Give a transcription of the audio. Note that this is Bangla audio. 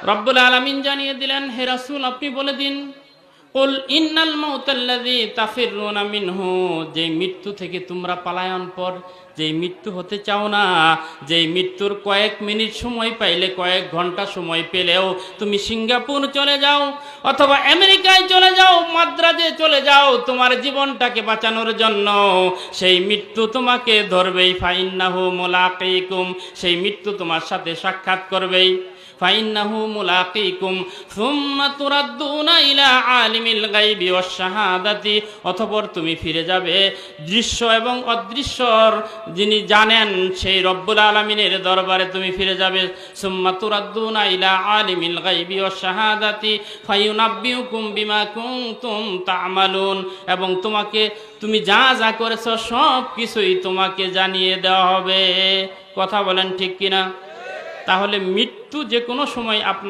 রব্বুল আলামিন জানিয়ে দিলেন, হে রাসূল আপনি বলে দিন, কুল ইন্নাল মাউতাল্লাযী তাফিরুনা মিনহু, যে মৃত্যু থেকে তোমরা পালায়ন পর, যে মৃত্যু হতে চাও না, যে মৃত্যুর কয়েক মিনিট সময় পাইলে, কয়েক ঘন্টা সময় পেলেও তুমি সিঙ্গাপুর চলে যাও অথবা আমেরিকায় চলে যাও, মাদ্রাজে চলে যাও তোমার জীবনটাকে বাঁচানোর জন্য, সেই মৃত্যু তোমাকে ধরবেই। ফাইন্নাহু মুলাকিকুম, সেই মৃত্যু তোমার সাথে সাক্ষাৎ করবেই। ফাইন্নাহু মুলাকিকুম সুম্মা তুরাদ্দুনা ইলা আলিমিল গায়বি ওয়াশ শাহাদাতি, অতঃপর তুমি ফিরে যাবে দৃশ্য এবং অদৃশ্যর যিনি জানেন সেই রব্বুল আলামিনের দরবারে তুমি ফিরে যাবে। সুম্মা তুরাদ্দুনা ইলা আলিমিল গায়বি ওয়াশ শাহাদাতি ফায়ুনাব্বিউকুম বিমা কুনতুম তা'মালুন, এবং তুমি যা যা করেছো সব কিছুই তোমাকে জানিয়ে দেওয়া হবে। কথা বলেন ঠিক কিনা? তাহলে মৃত্যু যে কোনো সময় আপনার